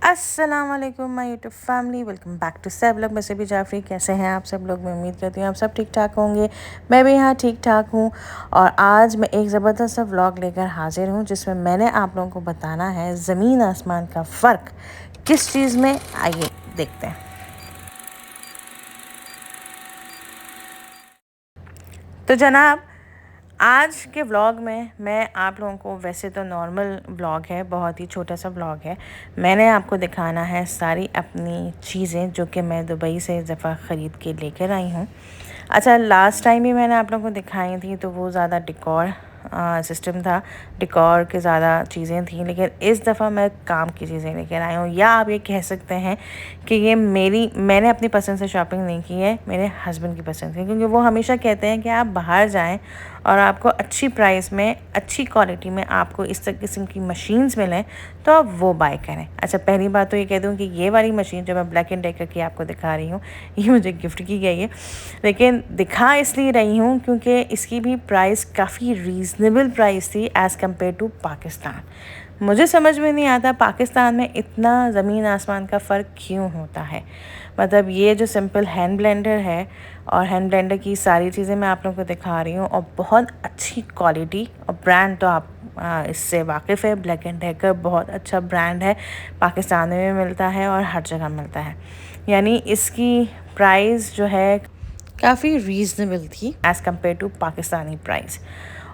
अस्सलाम वालेकुम my YouTube family, welcome back to Saib vlog. मैं भी जाफरी। कैसे हैं आप सब लोग? मैं उम्मीद करती हूँ आप सब ठीक ठाक होंगे। मैं भी यहाँ ठीक ठाक हूँ और आज मैं एक ज़बरदस्त सा व्लॉग लेकर हाजिर हूँ जिसमें मैंने आप लोगों को बताना है ज़मीन आसमान का फ़र्क किस चीज़ में। आइए देखते हैं। तो जनाब, आज के व्लॉग में मैं आप लोगों को, वैसे तो नॉर्मल व्लॉग है, बहुत ही छोटा सा व्लॉग है, मैंने आपको दिखाना है सारी अपनी चीज़ें जो कि मैं दुबई से इस दफ़ा ख़रीद के लेकर आई हूँ। अच्छा, लास्ट टाइम भी मैंने आप लोगों को दिखाई थी तो वो ज़्यादा डिकॉर सिस्टम था, डिकॉर के ज़्यादा चीज़ें थी, लेकिन इस दफ़ा मैं काम की चीज़ें लेकर आई हूँ। या आप ये कह सकते हैं कि ये मैंने अपनी पसंद से शॉपिंग नहीं की है, मेरे हस्बैंड की पसंद की, क्योंकि वो हमेशा कहते हैं कि आप बाहर जाएं और आपको अच्छी प्राइस में, अच्छी क्वालिटी में आपको इस किस्म की मशीन्स मिलें तो आप वो बाय करें। अच्छा, पहली बात तो ये कह दूँ कि ये वाली मशीन जो मैं ब्लैक एंड डेकर की आपको दिखा रही हूँ, ये मुझे गिफ्ट की गई है, लेकिन दिखा इसलिए रही हूँ क्योंकि इसकी भी प्राइस काफ़ी रीज़नेबल प्राइस थी एज़ कम्पेयर टू पाकिस्तान। मुझे समझ में नहीं आता पाकिस्तान में इतना ज़मीन आसमान का फ़र्क क्यों होता है। मतलब ये जो सिंपल हैंड ब्लेंडर है, और हैंड ब्लेंडर की सारी चीज़ें मैं आप लोगों को दिखा रही हूँ, और बहुत अच्छी क्वालिटी और ब्रांड तो आप इससे वाकिफ़ है। ब्लैक एंड डेकर बहुत अच्छा ब्रांड है, पाकिस्तान में भी मिलता है और हर जगह मिलता है। यानी इसकी प्राइस जो है काफ़ी रीज़नेबल थी as compare to Pakistani price.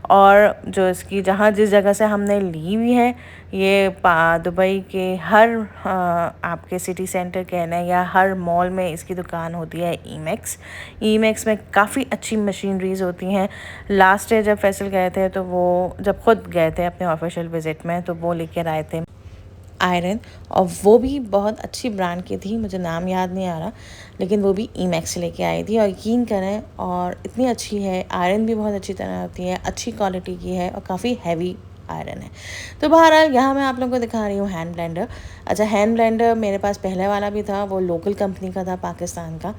और जो इसकी जिस जगह से हमने ली हुई है, ये दुबई के हर आपके सिटी सेंटर कहने या हर मॉल में इसकी दुकान होती है। ईमेक्स में काफ़ी अच्छी मशीनरीज होती हैं। लास्ट ईयर जब फैसल गए थे तो वो, जब खुद गए थे अपने ऑफिशियल विज़िट में, तो वो लेकर आए थे आयरन, और वो भी बहुत अच्छी ब्रांड की थी, मुझे नाम याद नहीं आ रहा, लेकिन वो भी ईमेक्स से लेके आई थी। और यकीन करें, और इतनी अच्छी है, आयरन भी बहुत अच्छी तरह होती है, अच्छी क्वालिटी की है और काफ़ी हैवी आयरन है। तो बहरहाल यहाँ मैं आप लोगों को दिखा रही हूँ हैंड ब्लेंडर। अच्छा, हैंड ब्लेंडर मेरे पास पहले वाला भी था, वो लोकल कंपनी का था, पाकिस्तान का,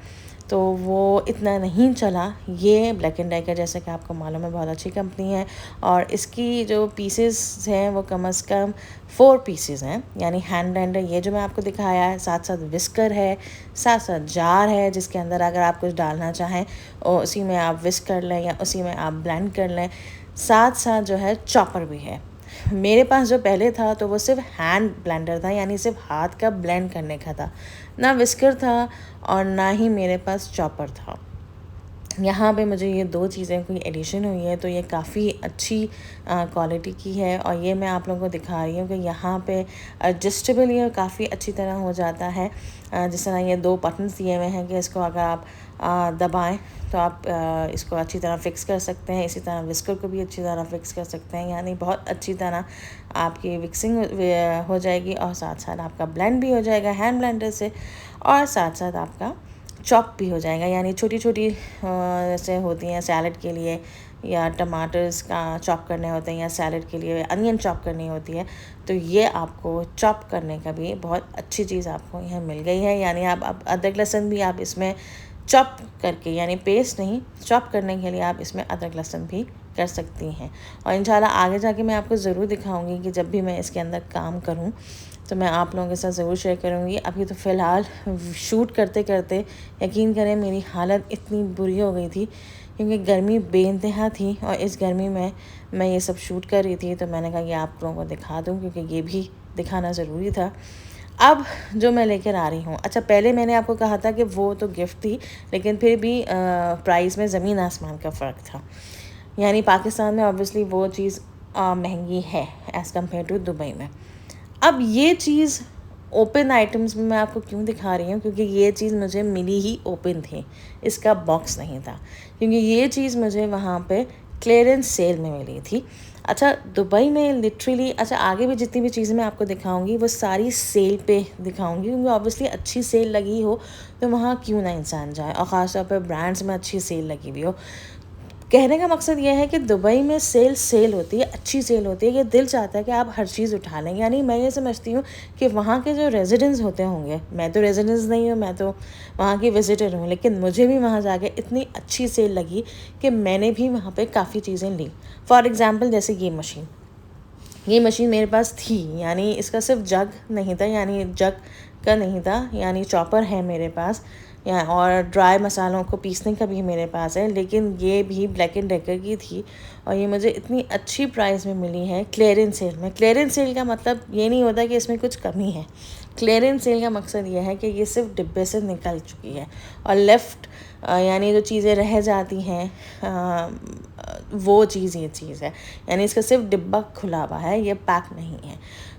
तो वो इतना नहीं चला। ये ब्लैक एंड डेकर, जैसे कि आपको मालूम है, बहुत अच्छी कंपनी है, और इसकी जो पीसेस हैं वो कम से कम 4 पीसेस हैं। यानी हैंड ब्लेंडर ये जो मैं आपको दिखाया है, साथ साथ विस्कर है, साथ साथ जार है, जिसके अंदर अगर आप कुछ डालना चाहें और उसी में आप विस्क कर लें या उसी में आप ब्लेंड कर लें। साथ साथ जो है चॉपर भी है। मेरे पास जो पहले था तो वो सिर्फ हैंड ब्लेंडर था, यानी सिर्फ हाथ का ब्लेंड करने का था, ना विस्कर था और ना ही मेरे पास चॉपर था। यहाँ पे मुझे ये 2 चीज़ें कोई एडिशन हुई है, तो ये काफ़ी अच्छी क्वालिटी की है, और ये मैं आप लोगों को दिखा रही हूँ कि यहाँ पे एडजस्टेबल ये काफ़ी अच्छी तरह हो जाता है। जिस तरह ये 2 बटन्स दिए हुए हैं कि इसको अगर आप दबाएं तो आप इसको अच्छी तरह फ़िक्स कर सकते हैं। इसी तरह विस्कर को भी अच्छी तरह फ़िक्स कर सकते हैं, यानी बहुत अच्छी तरह आपकी विक्सिंग हो जाएगी, और साथ साथ आपका ब्लेंड भी हो जाएगा हैंड ब्लेंडर से, और साथ साथ आपका चॉप भी हो जाएगा। यानी छोटी छोटी जैसे होती हैं सैलड के लिए, या टमाटर्स का चॉप करने होते हैं, या सैलड के लिए अनियन चॉप करनी होती है, तो ये आपको चॉप करने का भी बहुत अच्छी चीज़ आपको यहाँ मिल गई है। यानी आप अदरक लहसुन भी आप इसमें चॉप करके, यानी पेस्ट नहीं, चॉप करने के लिए आप इसमें अदरक लहसुन भी कर सकती हैं। और इंशाल्लाह आगे जाके मैं आपको ज़रूर दिखाऊंगी कि जब भी मैं इसके अंदर काम करूं तो मैं आप लोगों के साथ ज़रूर शेयर करूंगी। अभी तो फ़िलहाल शूट करते करते यकीन करें मेरी हालत इतनी बुरी हो गई थी, क्योंकि गर्मी बेइंतहा थी, और इस गर्मी में मैं ये सब शूट कर रही थी, तो मैंने कहा ये आप लोगों को दिखा दूँ, क्योंकि ये भी दिखाना ज़रूरी था। अब जो मैं लेकर आ रही हूँ, अच्छा, पहले मैंने आपको कहा था कि वो तो गिफ्ट थी, लेकिन फिर भी प्राइस में ज़मीन आसमान का फ़र्क था। यानी पाकिस्तान में ऑब्वियसली वो चीज़ महंगी है एज़ कम्पेयर टू दुबई में। अब ये चीज़ ओपन आइटम्स में मैं आपको क्यों दिखा रही हूँ, क्योंकि ये चीज़ मुझे मिली ही ओपन थी, इसका बॉक्स नहीं था, क्योंकि ये चीज़ मुझे वहाँ पे क्लियरेंस सेल में मिली थी। अच्छा, दुबई में लिटरली, अच्छा, आगे भी जितनी भी चीज़ें मैं आपको दिखाऊंगी वो सारी सेल पे दिखाऊंगी, क्योंकि ऑब्वियसली अच्छी सेल लगी हो तो वहाँ क्यों ना इंसान जाए, और ख़ास तौर पर ब्रांड्स में अच्छी सेल लगी हुई हो। कहने का मकसद ये है कि दुबई में सेल होती है, अच्छी सेल होती है, कि दिल चाहता है कि आप हर चीज़ उठा लें। यानी मैं ये समझती हूँ कि वहाँ के जो रेजिडेंट्स होते होंगे, मैं तो रेजिडेंट्स नहीं हूँ, मैं तो वहाँ की विज़िटर हूँ, लेकिन मुझे भी वहाँ जाके इतनी अच्छी सेल लगी कि मैंने भी वहाँ पे काफ़ी चीज़ें ली। फॉर एग्ज़ाम्पल, जैसे ये मशीन, ये मशीन मेरे पास थी, यानी इसका सिर्फ जग नहीं था, यानी जग का नहीं था, यानी चॉपर है मेरे पास, या और ड्राई मसालों को पीसने का भी मेरे पास है, लेकिन ये भी ब्लैक एंड डेकर की थी और ये मुझे इतनी अच्छी प्राइस में मिली है क्लियरेंस सेल में। क्लियरेंस सेल का मतलब ये नहीं होता कि इसमें कुछ कमी है। क्लियरेंस सेल का मकसद ये है कि ये सिर्फ डिब्बे से निकल चुकी है और लेफ़्ट यानी जो चीज़ें रह जाती हैं वो चीज़ ये चीज़ है, यानी इसका सिर्फ डिब्बा खुला हुआ है, ये पैक नहीं है।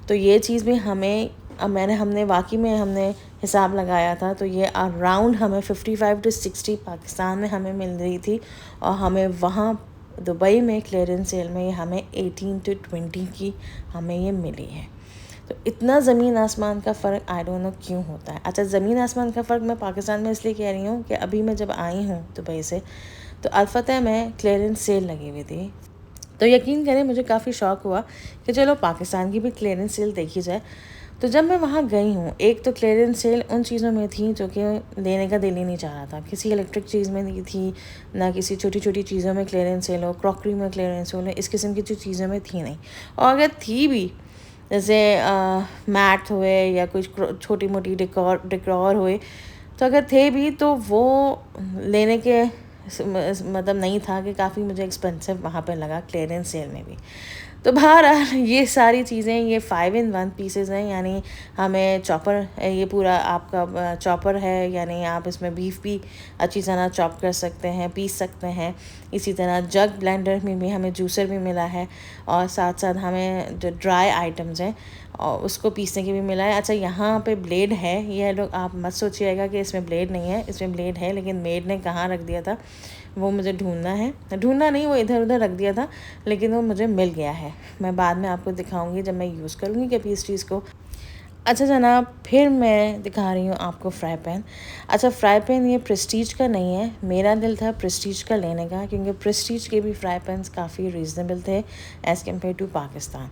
तो ये चीज़ भी हमें हमने वाकई में हमने हिसाब लगाया था, तो ये अराउंड हमें 55 to 60 पाकिस्तान में हमें मिल रही थी और हमें वहाँ दुबई में क्लियरेंस सेल में हमें 18 to 20 की हमें ये मिली है। तो इतना ज़मीन आसमान का फ़र्क आई डोंट नो क्यों होता है। अच्छा, ज़मीन आसमान का फ़र्क मैं पाकिस्तान में इसलिए कह रही हूँ कि अभी मैं जब आई हूँ दुबई से, तो अल-फतह में क्लियरेंस सेल लगी हुई थी। तो यकीन करें मुझे काफ़ी शौक़ हुआ कि चलो पाकिस्तान की भी क्लियरेंस सेल देखी जाए। तो जब मैं वहाँ गई हूँ, एक तो क्लियरेंस सेल उन चीज़ों में थी जो कि लेने का दिल ही नहीं चाह रहा था। किसी इलेक्ट्रिक चीज़ में नहीं थी, ना किसी छोटी छोटी चीज़ों में क्लियरेंस सेल हो, क्रॉकरी में क्लियरेंस सेल हो, इस किस्म की जो चीज़ों में थी नहीं। और अगर थी भी, जैसे मैट हुए या कुछ छोटी मोटी डेकोर हुए, तो अगर थे भी तो वो लेने के मतलब नहीं था, कि काफ़ी मुझे एक्सपेंसिव वहाँ पे लगा क्लियरेंस सेल में भी। तो बहरहाल ये सारी चीज़ें ये 5 in 1 पीसेस हैं, यानी हमें चॉपर, ये पूरा आपका चॉपर है, यानी आप इसमें बीफ भी अच्छी तरह चॉप कर सकते हैं, पीस सकते हैं। इसी तरह जग ब्लेंडर में भी हमें जूसर भी मिला है और साथ साथ हमें जो ड्राई आइटम्स हैं और उसको पीसने की भी मिला है। अच्छा, यहाँ पे ब्लेड है, यह लोग आप मत सोचिएगा कि इसमें ब्लेड नहीं है, इसमें ब्लेड है, लेकिन मेड ने कहाँ रख दिया था वो मुझे ढूंढना नहीं, वो इधर उधर रख दिया था, लेकिन वो मुझे मिल गया है। मैं बाद में आपको दिखाऊंगी जब मैं यूज़ करूँगी कभी इस चीज़ को। अच्छा जनाब, फिर मैं दिखा रही हूँ आपको फ्राई पैन। अच्छा, फ्राई पैन ये प्रेस्टीज का नहीं है, मेरा दिल था प्रेस्टीज का लेने का, क्योंकि प्रेस्टीज के भी फ्राई पैन्स काफ़ी रीज़नेबल थे as compare to Pakistan.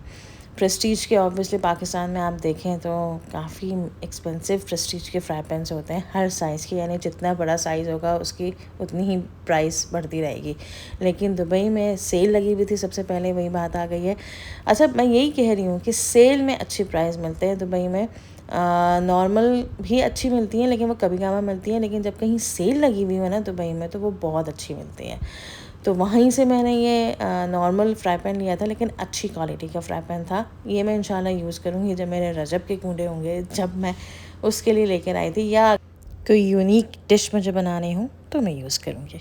Prestige के ऑब्वियसली पाकिस्तान में आप देखें तो काफ़ी एक्सपेंसिव प्रेस्टीज के फ्राई पैन्स होते हैं हर साइज़ के, यानी जितना बड़ा साइज़ होगा उसकी उतनी ही प्राइस बढ़ती रहेगी। लेकिन दुबई में सेल लगी हुई थी, सबसे पहले वही बात आ गई है। अच्छा, मैं यही कह रही हूँ कि सेल में अच्छी प्राइस मिलते हैं दुबई में, नॉर्मल भी अच्छी मिलती हैं लेकिन वो कभी कभार मिलती हैं, लेकिन जब कहीं सेल लगी हुई है ना दुबई में तो वो बहुत अच्छी मिलती है। तो वहीं से मैंने ये नॉर्मल फ्राई पैन लिया था, लेकिन अच्छी क्वालिटी का फ्राई पैन था। ये मैं इंशाल्लाह यूज़ करूँगी जब मेरे रजब के कूडे होंगे, जब मैं उसके लिए लेकर आई थी, या कोई यूनिक डिश मुझे बनानी हो तो मैं यूज़ करूँगी।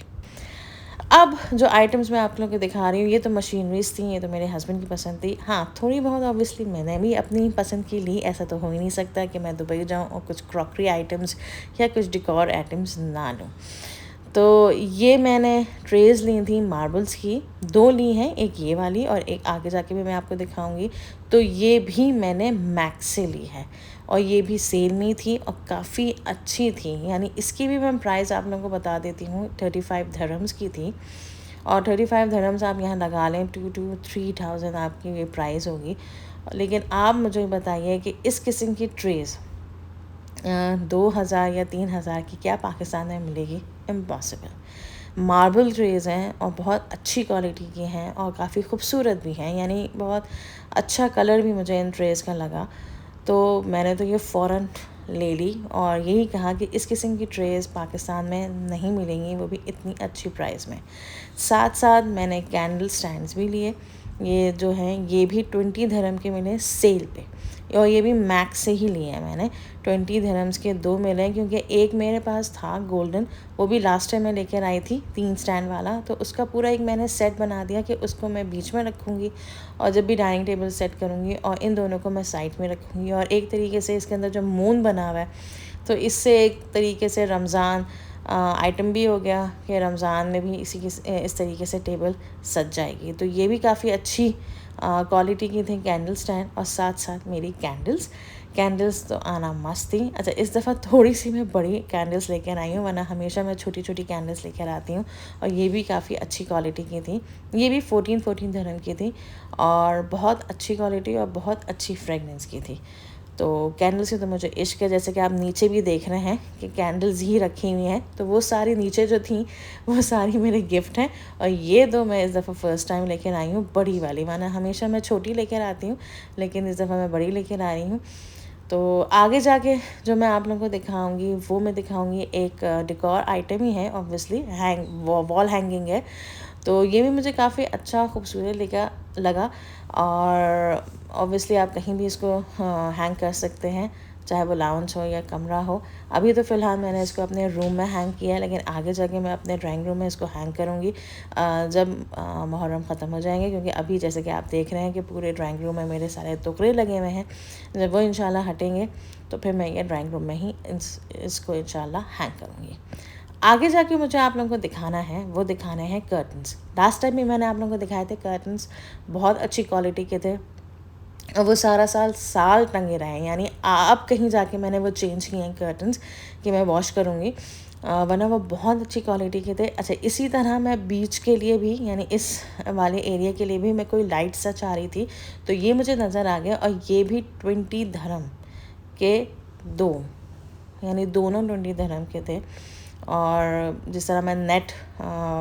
अब जो आइटम्स मैं आप लोगों को दिखा रही हूँ, ये तो मशीनरीज थी, ये तो मेरे हस्बैंड की पसंद थी। हाँ, थोड़ी बहुत ऑब्वियसली मैंने भी अपनी पसंद की ली, ऐसा तो हो ही नहीं सकता कि मैं दुबई जाऊँ और कुछ क्रॉकरी आइटम्स या कुछ डेकोर आइटम्स ना लूँ। तो ये मैंने ट्रेज़ ली थी मार्बल्स की, 2 ली हैं, एक ये वाली और एक आगे जाके भी मैं आपको दिखाऊंगी। तो ये भी मैंने मैक्स से ली है और ये भी सेल में थी और काफ़ी अच्छी थी, यानी इसकी भी मैं प्राइस आप लोगों को बता देती हूँ। 35 धर्म्स की थी और 35 धर्म्स आप यहाँ लगा लें 2 to 3,000 आपकी ये प्राइस होगी। लेकिन आप मुझे बताइए कि इस किस्म की ट्रेज़ 2,000 या 3,000 की क्या पाकिस्तान में मिलेगी? इम्पॉसिबल। मार्बल ट्रेज़ हैं और बहुत अच्छी क्वालिटी की हैं और काफ़ी खूबसूरत भी हैं, यानी बहुत अच्छा कलर भी मुझे इन ट्रेज़ का लगा। तो मैंने तो ये फ़ौरन ले ली और यही कहा कि इस किस्म की ट्रेज़ पाकिस्तान में नहीं मिलेंगी, वो भी इतनी अच्छी प्राइस में। साथ साथ मैंने कैंडल स्टैंड्स भी लिए, ये जो हैं ये भी 20 धर्म के मिले सेल पे, और ये भी मैक्स से ही लिए हैं मैंने। 20 धर्म्स के 2 मिले, क्योंकि एक मेरे पास था गोल्डन, वो भी लास्ट टाइम मैं लेकर आई थी 3 स्टैंड वाला, तो उसका पूरा एक मैंने सेट बना दिया कि उसको मैं बीच में रखूँगी और जब भी डाइनिंग टेबल सेट करूँगी और इन दोनों को मैं साइड में रखूँगी। और एक तरीके से इसके अंदर जो मून बना हुआ है, तो इससे एक तरीके से रमज़ान आइटम भी हो गया कि रमज़ान में भी इस तरीके से टेबल सज जाएगी। तो ये भी काफ़ी अच्छी क्वालिटी की थी कैंडल स्टैंड, और साथ साथ मेरी कैंडल्स तो आना मस्त थी। अच्छा, इस दफ़ा थोड़ी सी मैं बड़ी कैंडल्स लेकर आई हूँ, वरना हमेशा मैं छोटी छोटी कैंडल्स लेकर आती हूँ, और ये भी काफ़ी अच्छी क्वालिटी की थी। ये भी 14 धर्म की थी और बहुत अच्छी क्वालिटी और बहुत अच्छी फ्रेगनेंस की थी। तो कैंडल से तो मुझे इश्क है। जैसे कि आप नीचे भी देख रहे हैं कि कैंडल्स ही रखी हुई हैं, तो वो सारी नीचे जो थी वो सारी मेरे गिफ्ट हैं। और ये दो मैं इस दफ़ा फ़र्स्ट टाइम लेकर आई हूँ, बड़ी वाली। माना हमेशा मैं छोटी लेकर आती हूँ, लेकिन इस दफ़ा मैं बड़ी लेकर आ रही हूँ। तो आगे जाके जो मैं आप लोगों को दिखाऊंगी वो मैं दिखाऊंगी एक डेकोर आइटम ही है, ऑब्वियसली वॉल हैंगिंग है। तो ये भी मुझे काफ़ी अच्छा खूबसूरत लगा। और ऑब्वियसली आप कहीं भी इसको हैंग कर सकते हैं, चाहे वो लाउंज हो या कमरा हो। अभी तो फ़िलहाल मैंने इसको अपने रूम में हैंग किया है, लेकिन आगे जाके मैं अपने ड्राइंग रूम में इसको हैंग करूँगी जब मुहर्रम ख़त्म हो जाएंगे। क्योंकि अभी जैसे कि आप देख रहे हैं कि पूरे ड्राइंग रूम में मेरे सारे टुकड़े लगे हुए हैं। जब वो इंशाल्लाह हटेंगे तो फिर मैं ये ड्राइंग रूम में ही इसको इंशाल्लाह हैंग करूँगी। आगे जाके मुझे आप लोगों को दिखाना है, वो दिखाने हैं कर्टन्स। लास्ट टाइम भी मैंने आप लोगों को दिखाए थे कर्टन्स, बहुत अच्छी क्वालिटी के थे और वो सारा साल टंगे रहे हैं। यानी अब कहीं जाके मैंने वो चेंज किए हैं कर्टन्स कि मैं वॉश करूँगी, वरना वो बहुत अच्छी क्वालिटी के थे। अच्छा, इसी तरह मैं बीच के लिए भी, यानी इस वाले एरिया के लिए भी मैं कोई लाइट सा चाह रही थी, तो ये मुझे नज़र आ गया। और ये भी 20 धर्हम के दो, यानी दोनों 20 धर्हम के थे। और जिस तरह मैं नेट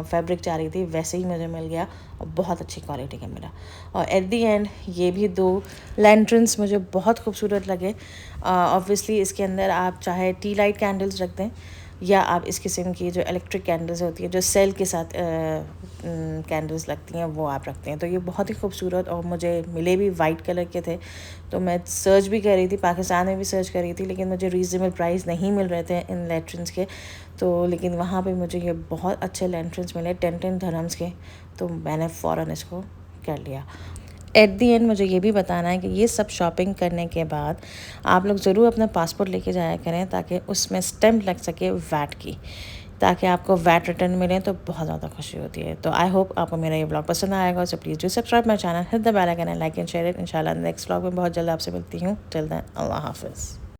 फैब्रिक चाह रही थी वैसे ही मुझे मिल गया और बहुत अच्छी क्वालिटी का मिला। और एट दी एंड ये भी दो लैंटर्न्स मुझे बहुत खूबसूरत लगे। ऑब्वियसली इसके अंदर आप चाहे टी लाइट कैंडल्स रख दें, या आप इस किस्म की जो इलेक्ट्रिक कैंडल्स होती है जो सेल के साथ कैंडल्स लगती हैं वो आप रखते हैं। तो ये बहुत ही खूबसूरत, और मुझे मिले भी वाइट कलर के थे। तो मैं सर्च भी कर रही थी, पाकिस्तान में भी सर्च कर रही थी, लेकिन मुझे रीज़नेबल प्राइस नहीं मिल रहे थे इन लैंटर्न्स के। तो लेकिन वहाँ पे मुझे ये बहुत अच्छे लैंटर्न्स मिले 10 धर्हम्स के, तो मैंने फ़ौरन इसको कर लिया। एट दी एंड मुझे ये भी बताना है कि ये सब शॉपिंग करने के बाद आप लोग ज़रूर अपना पासपोर्ट लेके जाया करें, ताकि उसमें स्टैम्प लग सके वैट की, ताकि आपको वैट रिटर्न मिले, तो बहुत ज़्यादा खुशी होती है। तो आई होप आपको मेरा ये ब्लॉग पसंद आएगा। So please do subscribe my channel, hit the bell icon and like and share it. इंशाल्लाह नेक्स्ट ब्लॉग में बहुत जल्द आपसे मिलती हूँ। टिल देन, अल्लाह हाफिज़।